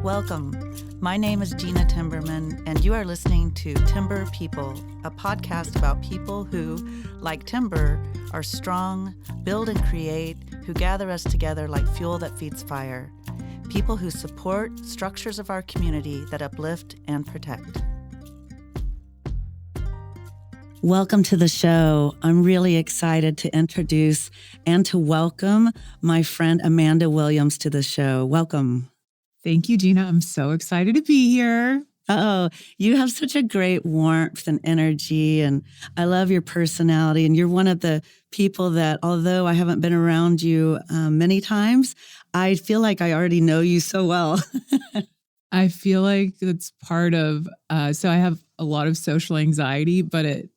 Welcome. My name is Gena Timberman, and you are listening to Timber People, a podcast about people who, like timber, are strong, build and create, who gather us together like fuel that feeds fire. People who support structures of our community that uplift and protect. Welcome to the show. I'm really excited to introduce and to welcome my friend Amanda Williams to the show. Welcome. Thank you, Gena. I'm so excited to be here. Oh, you have such a great warmth and energy, and I love your personality. And you're one of the people that, although I haven't been around you many times, I feel like I already know you so well. I feel like it's part of, so I have a lot of social anxiety, but it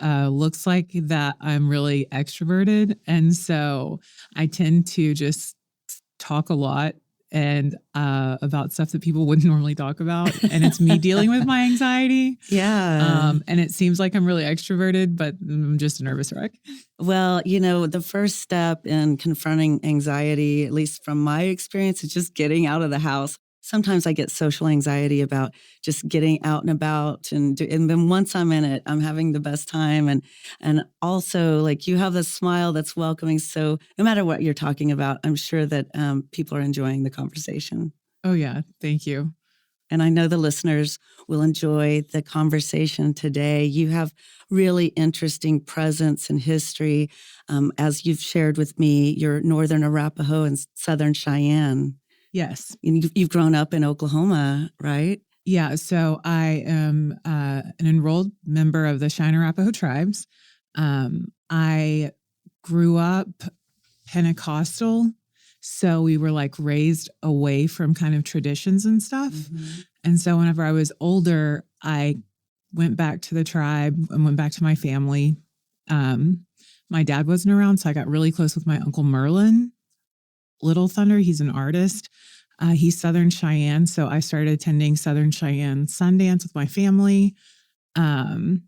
looks like that I'm really extroverted. And so I tend to just talk a lot and about stuff that people wouldn't normally talk about. And it's me dealing with my anxiety. Yeah. And it seems like I'm really extroverted, but I'm just a nervous wreck. Well, you know, the first step in confronting anxiety, at least from my experience, is just getting out of the house. Sometimes I get social anxiety about just getting out and about, and then once I'm in it, I'm having the best time. And also, like, you have this smile that's welcoming. So no matter what you're talking about, I'm sure that people are enjoying the conversation. Oh, yeah. Thank you. And I know the listeners will enjoy the conversation today. You have really interesting presence and history. As you've shared with me, you're Northern Arapaho and Southern Cheyenne. Yes. You've grown up in Oklahoma, right? Yeah. So I am an enrolled member of the Cheyenne Arapaho Tribes. I grew up Pentecostal. So we were like raised away from kind of traditions and stuff. Mm-hmm. And so whenever I was older, I went back to the tribe and went back to my family. My dad wasn't around, so I got really close with my Uncle Merlin Little Thunder. He's an artist. He's Southern Cheyenne. So I started attending Southern Cheyenne Sundance with my family. And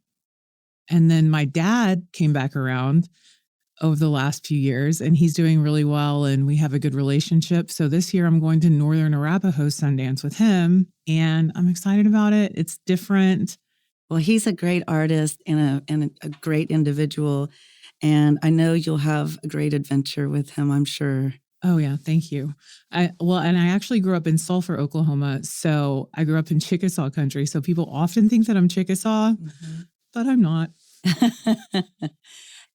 then my dad came back around over the last few years, and he's doing really well, and we have a good relationship. So this year I'm going to Northern Arapaho Sundance with him, and I'm excited about it. It's different. Well, he's a great artist and a great individual, and I know you'll have a great adventure with him, I'm sure. Oh, yeah. Thank you. And I actually grew up in Sulphur, Oklahoma. So I grew up in Chickasaw country. So people often think that I'm Chickasaw, mm-hmm. but I'm not.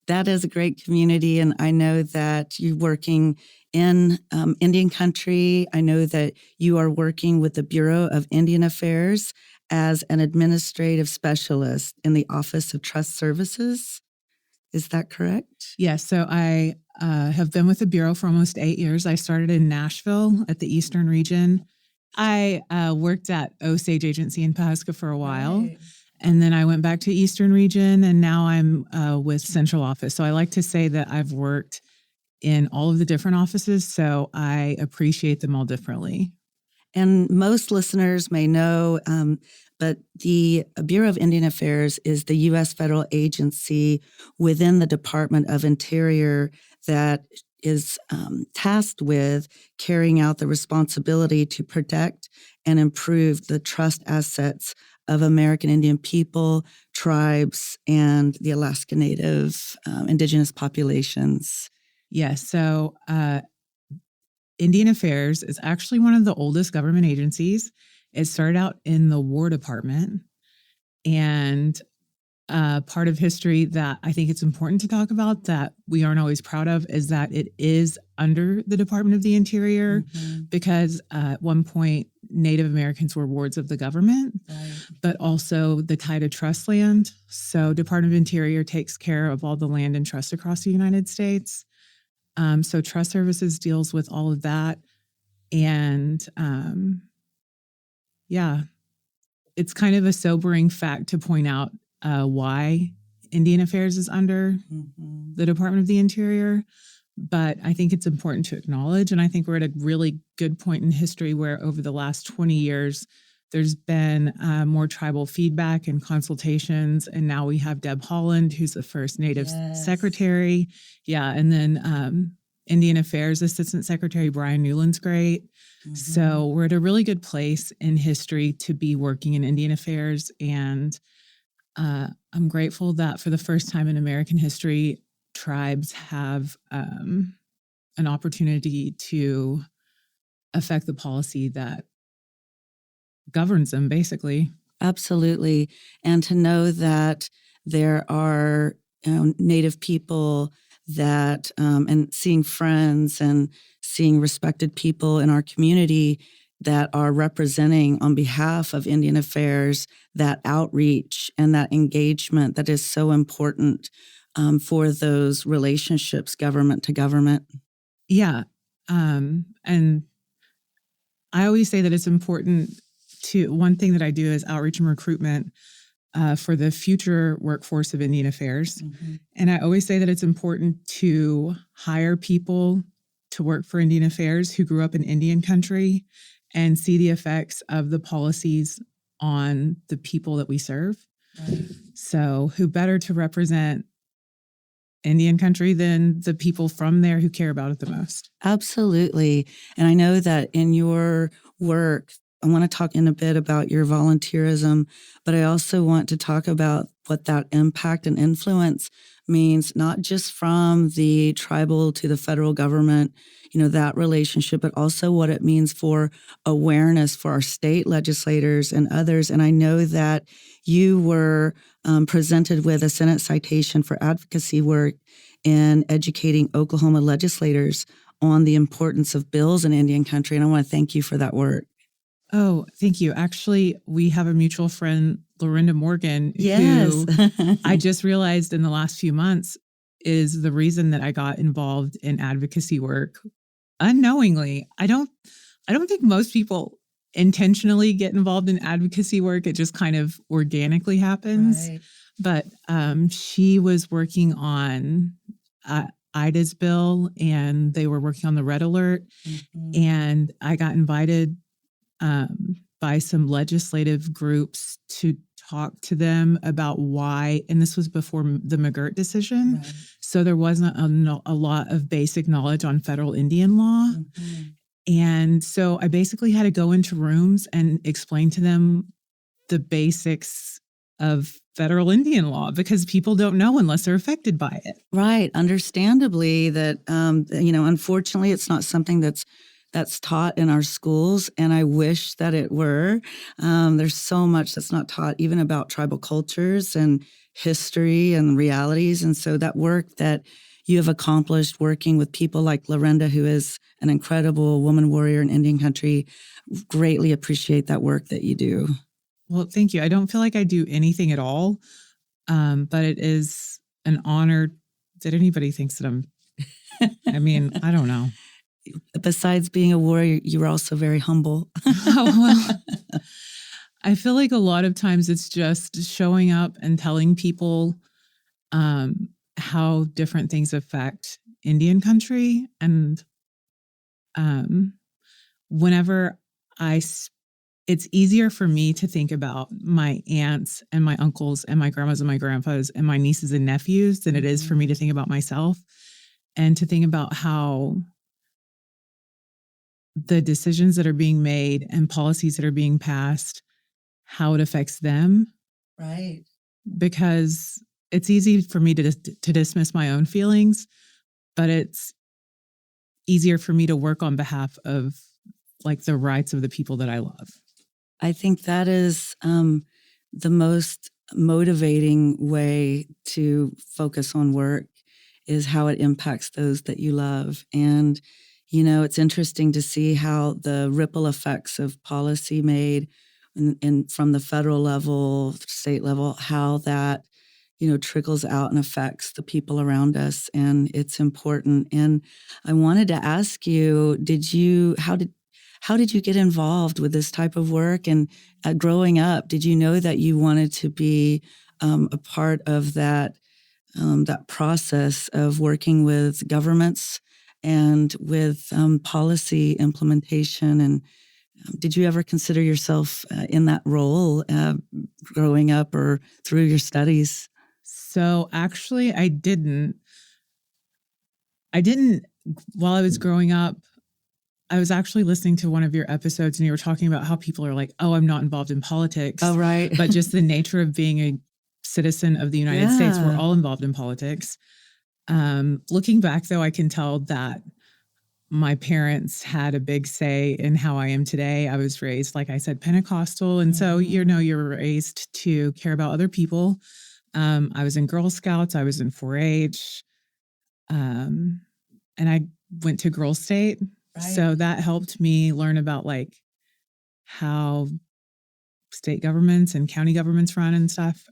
That is a great community. And I know that you're working in Indian country. I know that you are working with the Bureau of Indian Affairs as an administrative specialist in the Office of Trust Services. Is that correct? Yes. So I have been with the Bureau for almost 8 years. I started in Nashville at the Eastern region. I worked at Osage Agency in Pawhuska for a while. Right. And then I went back to Eastern region, and now I'm with Central Office. So I like to say that I've worked in all of the different offices, so I appreciate them all differently. And most listeners may know, but the Bureau of Indian Affairs is the U.S. federal agency within the Department of Interior that is tasked with carrying out the responsibility to protect and improve the trust assets of American Indian people, tribes, and the Alaska Native indigenous populations. Yes. So Indian Affairs is actually one of the oldest government agencies. It started out in the War Department, and part of history that I think it's important to talk about that we aren't always proud of is that it is under the Department of the Interior, mm-hmm. because at one point Native Americans were wards of the government, right. but also the tied to trust land. So Department of Interior takes care of all the land and trust across the United States. So Trust Services deals with all of that. And yeah, it's kind of a sobering fact to point out why Indian Affairs is under mm-hmm. the Department of the Interior. But I think it's important to acknowledge, and I think we're at a really good point in history where over the last 20 years, there's been more tribal feedback and consultations. And now we have Deb Holland, who's the first Native secretary. Yeah. And then Indian Affairs Assistant Secretary Brian Newland's great. So we're at a really good place in history to be working in Indian Affairs. And I'm grateful that for the first time in American history, tribes have an opportunity to affect the policy that governs them, basically. Absolutely. And to know that there are Native people that, and seeing friends and seeing respected people in our community that are representing on behalf of Indian Affairs, that outreach and that engagement that is so important for those relationships, government to government. Yeah. And I always say that it's important to, one thing that I do is outreach and recruitment for the future workforce of Indian Affairs. And I always say that it's important to hire people to work for Indian Affairs who grew up in Indian country and see the effects of the policies on the people that we serve. Right. So who better to represent Indian country than the people from there who care about it the most? Absolutely. And I know that in your work, I want to talk in a bit about your volunteerism, but I also want to talk about what that impact and influence means, not just from the tribal to the federal government, that relationship, but also what it means for awareness for our state legislators and others. And I know that you were presented with a Senate citation for advocacy work in educating Oklahoma legislators on the importance of bills in Indian country. And I want to thank you for that work. Oh, thank you. Actually, we have a mutual friend, Lorinda Morgan, Yes. who I just realized in the last few months is the reason that I got involved in advocacy work unknowingly. I don't think most people intentionally get involved in advocacy work. It just kind of organically happens. Right. But she was working on Ida's bill, and they were working on the red alert. And I got invited by some legislative groups to talk to them about why, and this was before the McGirt decision. Right. So there wasn't a lot of basic knowledge on federal Indian law. And so I basically had to go into rooms and explain to them the basics of federal Indian law because people don't know unless they're affected by it. Right. Understandably that, unfortunately, it's not something that's taught in our schools, and I wish that it were. There's so much that's not taught, even about tribal cultures and history and realities. And so that work that you have accomplished working with people like Lorinda, who is an incredible woman warrior in Indian country, greatly appreciate that work that you do. Well, thank you. I don't feel like I do anything at all, but it is an honor that anybody thinks that I'm, I don't know. Besides being a warrior, you were also very humble. Oh, well, I feel like a lot of times it's just showing up and telling people how different things affect Indian country. And whenever it's easier for me to think about my aunts and my uncles and my grandmas and my grandpas and my nieces and nephews than it is for me to think about myself and to think about how the decisions that are being made and policies that are being passed, how it affects them. Right. Because it's easy for me to dismiss my own feelings, but it's easier for me to work on behalf of like the rights of the people that I love. I think that is the most motivating way to focus on work is how it impacts those that you love. And, it's interesting to see how the ripple effects of policy made and from the federal level, state level, how that, trickles out and affects the people around us. And it's important. And I wanted to ask you, how did you get involved with this type of work? And growing up, did you know that you wanted to be a part of that process of working with governments and with policy implementation? And did you ever consider yourself in that role growing up or through your studies? So actually, I didn't while I was growing up, I was actually listening to one of your episodes and you were talking about how people are like, oh, I'm not involved in politics. Oh, right. But just the nature of being a citizen of the United States, we're all involved in politics. Looking back, though, I can tell that my parents had a big say in how I am today. I was raised, like I said, Pentecostal. And so, you're raised to care about other people. I was in Girl Scouts. I was in 4-H. And I went to Girl State. Right. So that helped me learn about like how state governments and county governments run and stuff.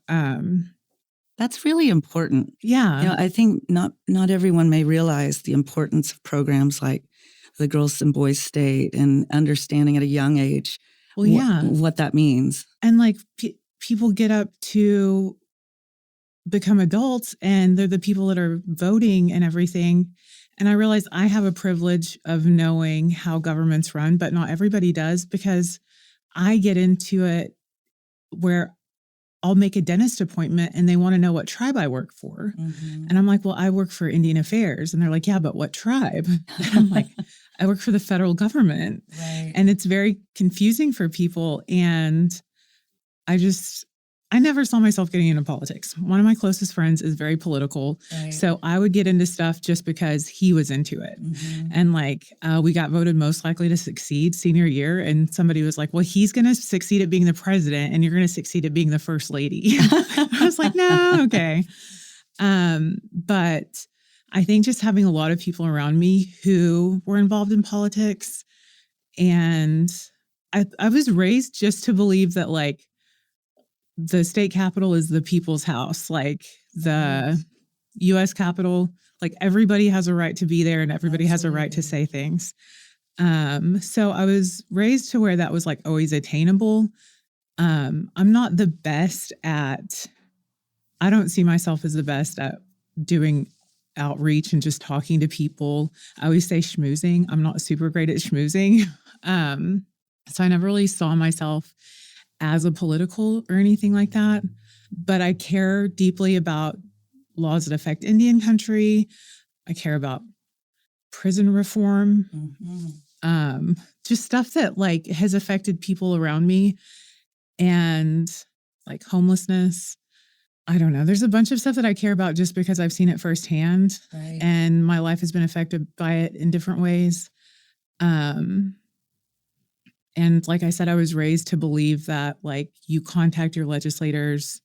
That's really important. Yeah. I think not everyone may realize the importance of programs like the Girls and Boys State and understanding at a young age what that means. And like people get up to become adults and they're the people that are voting and everything. And I realize I have a privilege of knowing how governments run, but not everybody does, because I get into it where I'll make a dentist appointment and they want to know what tribe I work for. Mm-hmm. And I'm like, well, I work for Indian Affairs. And they're like, yeah, but what tribe? And I'm like, I work for the federal government. Right. And it's very confusing for people. And I never saw myself getting into politics. One of my closest friends is very political. Right. So I would get into stuff just because he was into it. Mm-hmm. And like, we got voted most likely to succeed senior year. And somebody was like, well, he's going to succeed at being the president and you're going to succeed at being the first lady. I was like, no, okay. But I think just having a lot of people around me who were involved in politics, and I was raised just to believe that like, the state capitol is the people's house, like the U.S. Capitol, like everybody has a right to be there and everybody has a right to say things. So I was raised to where that was like always attainable. I'm not the best I don't see myself as the best at doing outreach and just talking to people. I always say schmoozing. I'm not super great at schmoozing. So I never really saw myself as a political or anything like that, but I care deeply about laws that affect Indian country. I care about prison reform, just stuff that like has affected people around me, and like homelessness. I don't know. There's a bunch of stuff that I care about just because I've seen it firsthand, right. And my life has been affected by it in different ways. And like I said, I was raised to believe that like you contact your legislators,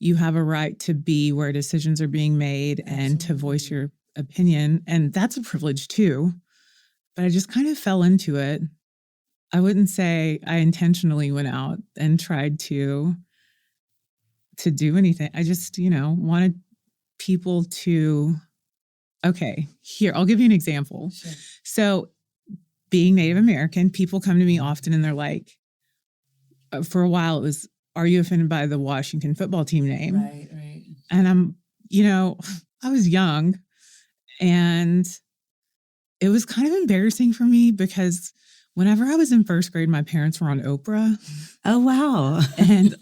you have a right to be where decisions are being made. Absolutely. And to voice your opinion. And that's a privilege too. But I just kind of fell into it. I wouldn't say I intentionally went out and tried to do anything. I just, wanted people to, okay, here, I'll give you an example. Sure. So being Native American, people come to me often and they're like, for a while it was, are you offended by the Washington football team name? Right. And I'm, I was young and it was kind of embarrassing for me because whenever I was in first grade, my parents were on Oprah. Oh, wow. And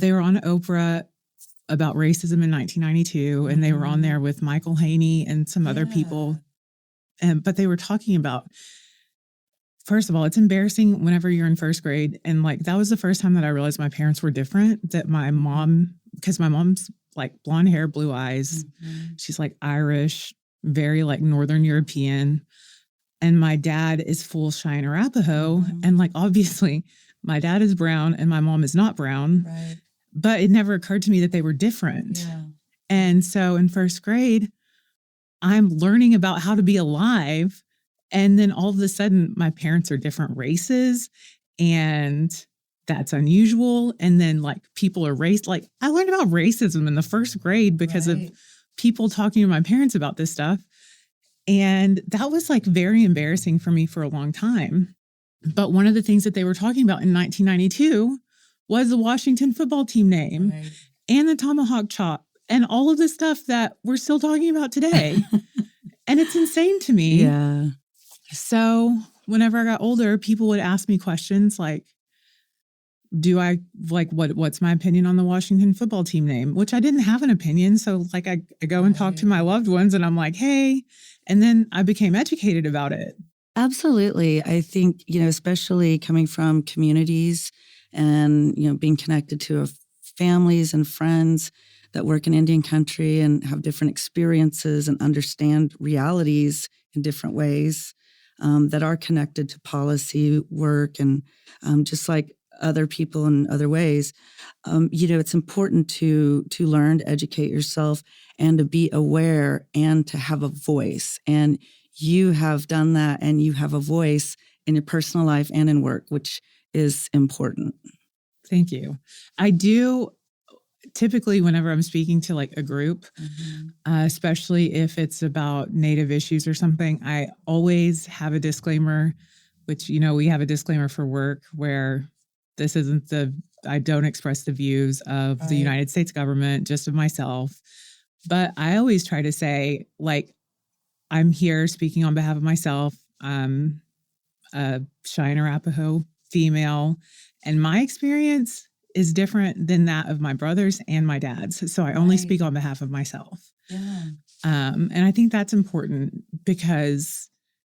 they were on Oprah about racism in 1992. And they were on there with Michael Haney and some other people. But they were talking about, first of all, it's embarrassing whenever you're in first grade. And like, that was the first time that I realized my parents were different, that my mom, because my mom's like blonde hair, blue eyes. Mm-hmm. She's like Irish, very like Northern European. And my dad is full Cheyenne Arapaho. Mm-hmm. And like, obviously my dad is brown and my mom is not brown, right. But it never occurred to me that they were different. Yeah. And so in first grade, I'm learning about how to be alive. And then all of a sudden, my parents are different races, and that's unusual. And then like people are like I learned about racism in the first grade because of people talking to my parents about this stuff. And that was like very embarrassing for me for a long time. But one of the things that they were talking about in 1992 was the Washington football team name and the tomahawk chop and all of the stuff that we're still talking about today. And it's insane to me. Yeah. So whenever I got older, people would ask me questions like, what's my opinion on the Washington football team name? Which I didn't have an opinion. So like I go and talk to my loved ones and I'm like, hey, And then I became educated about it. Absolutely. I think, especially coming from communities and, being connected to families and friends that work in Indian country and have different experiences and understand realities in different ways that are connected to policy work and just like other people in other ways. It's important to learn to educate yourself and to be aware and to have a voice. And you have done that, and you have a voice in your personal life and in work, which is important. Thank you. I do typically whenever I'm speaking to like a group, especially if it's about Native issues or something, I always have a disclaimer, which, we have a disclaimer for work where this isn't I don't express the views of the United States government, just of myself. But I always try to say, like, I'm here speaking on behalf of myself. I'm a Cheyenne Arapaho female, and my experience is different than that of my brothers and my dad's. So I only speak on behalf of myself. Yeah. And I think that's important because,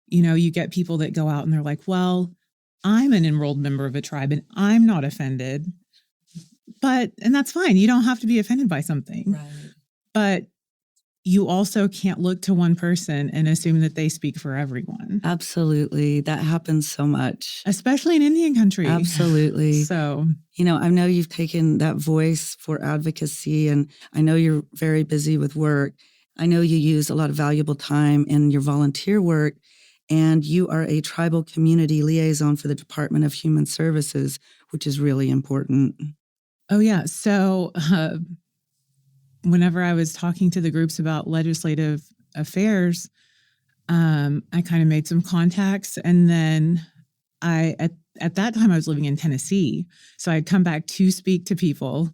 you get people that go out and they're like, well, I'm an enrolled member of a tribe and I'm not offended. And that's fine. You don't have to be offended by something. Right. But you also can't look to one person and assume that they speak for everyone. Absolutely. That happens so much. Especially in Indian country. Absolutely. So, I know you've taken that voice for advocacy, and I know you're very busy with work. I know you use a lot of valuable time in your volunteer work, and you are a tribal community liaison for the Department of Human Services, which is really important. Oh, yeah. So, whenever I was talking to the groups about legislative affairs, I kind of made some contacts. And then at that time I was living in Tennessee. So I'd come back to speak to people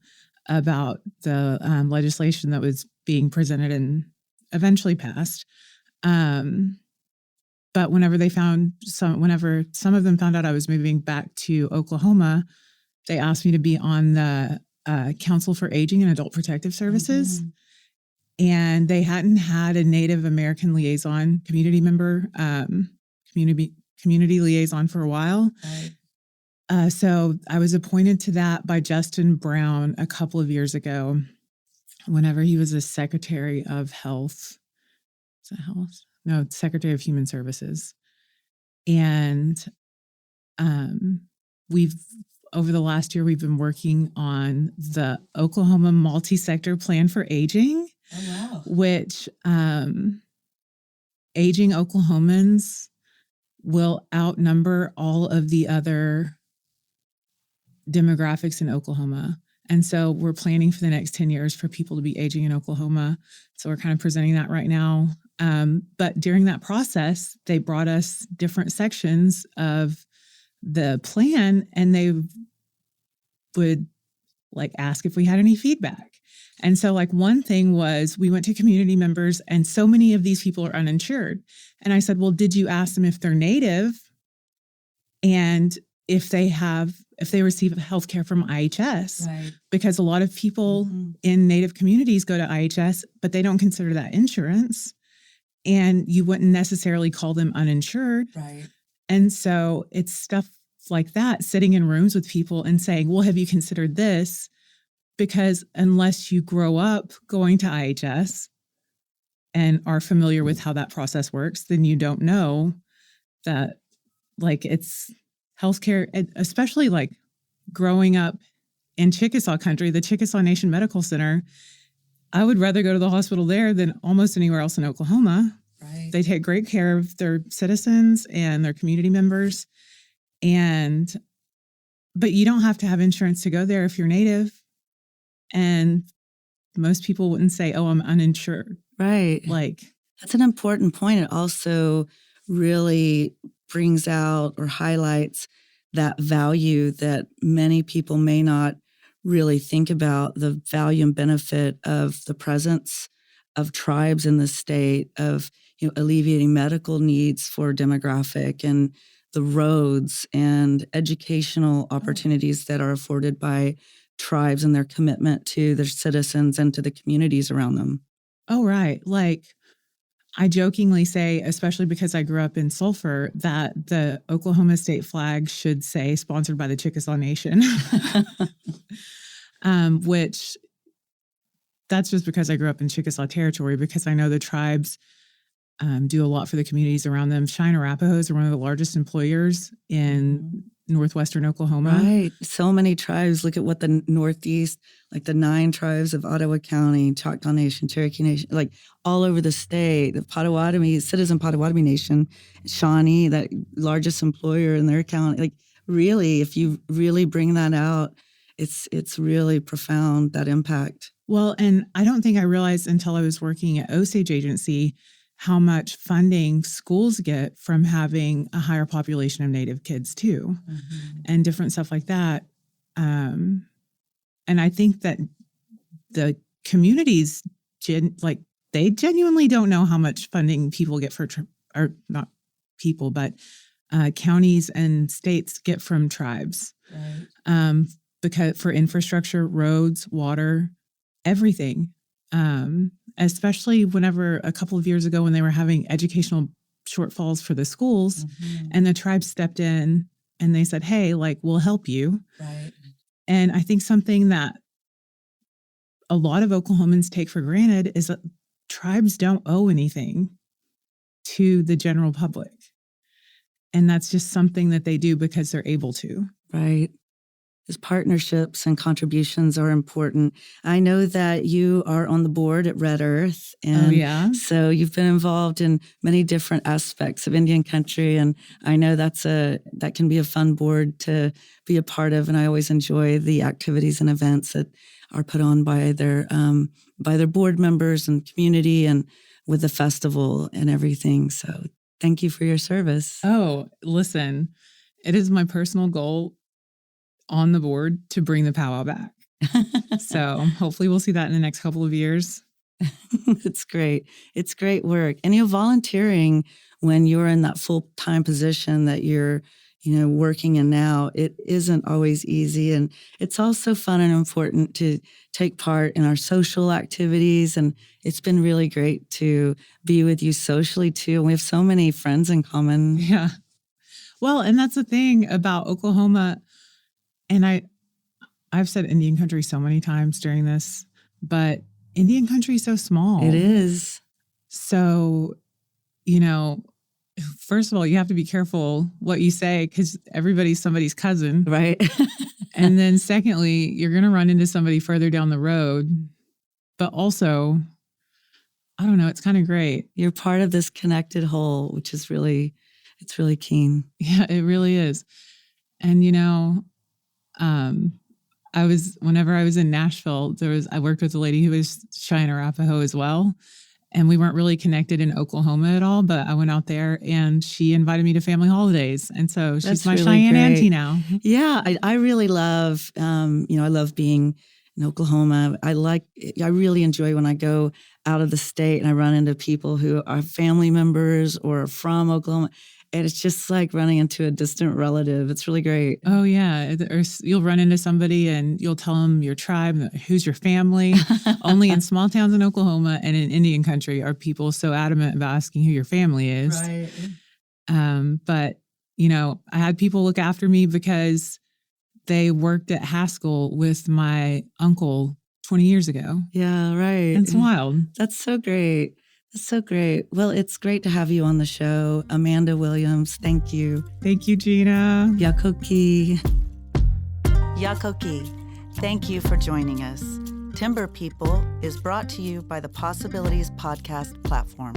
about the legislation that was being presented and eventually passed. But whenever some of them found out I was moving back to Oklahoma, they asked me to be on the Council for Aging and Adult Protective Services. And they hadn't had a Native American liaison, community member, community liaison for a while. Right. So I was appointed to that by Justin Brown a couple of years ago, whenever he was the Secretary of Health. Is it Health? No, Secretary of Human Services. And over the last year, we've been working on the Oklahoma Multi-Sector Plan for Aging. Oh, wow. Which aging Oklahomans will outnumber all of the other demographics in Oklahoma. And so we're planning for the next 10 years for people to be aging in Oklahoma. So we're kind of presenting that right now. But during that process, they brought us different sections of the plan, and they would ask if we had any feedback. And so one thing was, we went to community members, and so many of these people are uninsured. And I said, well, did you ask them if they're Native and if they receive healthcare from IHS? Right. Because a lot of people in Native communities go to IHS, but they don't consider that insurance. And you wouldn't necessarily call them uninsured. Right. And so it's stuff like that, sitting in rooms with people and saying, well, have you considered this? Because unless you grow up going to IHS and are familiar with how that process works, then you don't know that it's healthcare, especially growing up in Chickasaw country, the Chickasaw Nation Medical Center. I would rather go to the hospital there than almost anywhere else in Oklahoma. Right. They take great care of their citizens and their community members. But you don't have to have insurance to go there if you're Native. And most people wouldn't say, oh, I'm uninsured. Right. That's an important point. It also really brings out or highlights that value that many people may not really think about, the value and benefit of the presence of tribes in the state, of alleviating medical needs for demographic, and the roads and educational opportunities that are afforded by tribes and their commitment to their citizens and to the communities around them. Oh, right. I jokingly say, especially because I grew up in Sulphur, that the Oklahoma state flag should say sponsored by the Chickasaw Nation, which that's just because I grew up in Chickasaw territory, because I know the tribes do a lot for the communities around them. Cheyenne Arapahos are one of the largest employers in northwestern Oklahoma. Right. So many tribes. Look at what the Northeast, like the 9 tribes of Ottawa County, Choctaw Nation, Cherokee Nation, like all over the state, the Potawatomi, Citizen Potawatomi Nation, Shawnee, that largest employer in their county. Like really, if you really bring that out, it's really profound, that impact. Well, and I don't think I realized until I was working at Osage Agency how much funding schools get from having a higher population of Native kids too, and different stuff like that. And I think that the communities, they genuinely don't know how much funding people get or not people, but counties and states get from tribes. Right. Because for infrastructure, roads, water, everything. Especially whenever a couple of years ago when they were having educational shortfalls for the schools, and the tribe stepped in and they said, hey, we'll help you. Right. And I think something that a lot of Oklahomans take for granted is that tribes don't owe anything to the general public. And that's just something that they do because they're able to. Right. His partnerships and contributions are important. I know that you are on the board at Red Earth. And so you've been involved in many different aspects of Indian country. And I know that can be a fun board to be a part of. And I always enjoy the activities and events that are put on by their board members and community, and with the festival and everything. So thank you for your service. Oh, listen, it is my personal goal on the board to bring the powwow back. So hopefully we'll see that in the next couple of years. It's great. It's great work. And volunteering when you're in that full-time position that you're, working in now, it isn't always easy. And it's also fun and important to take part in our social activities. And it's been really great to be with you socially too. And we have so many friends in common. Yeah. Well, and that's the thing about Oklahoma. And I've said Indian country so many times during this, but Indian country is so small. It is. So, first of all, you have to be careful what you say because everybody's somebody's cousin. Right. And then secondly, you're going to run into somebody further down the road. But also, I don't know, it's kind of great. You're part of this connected whole, which is it's really keen. Yeah, it really is. And, whenever I was in Nashville, I worked with a lady who was Cheyenne Arapaho as well. And we weren't really connected in Oklahoma at all, but I went out there and she invited me to family holidays. And so she's my really Cheyenne great auntie now. Yeah, I really love, I love being in Oklahoma. I really enjoy when I go out of the state and I run into people who are family members or from Oklahoma. And it's just like running into a distant relative. It's really great. Oh, yeah. Or you'll run into somebody and you'll tell them your tribe, who's your family. Only in small towns in Oklahoma and in Indian country are people so adamant about asking who your family is. Right. But, I had people look after me because they worked at Haskell with my uncle 20 years ago. Yeah, right. It's wild. That's so great. That's so great. Well, it's great to have you on the show. Amanda Williams, thank you. Thank you, Gena. Yakoki. Yakoki, thank you for joining us. Timber People is brought to you by the Possibilities Podcast platform.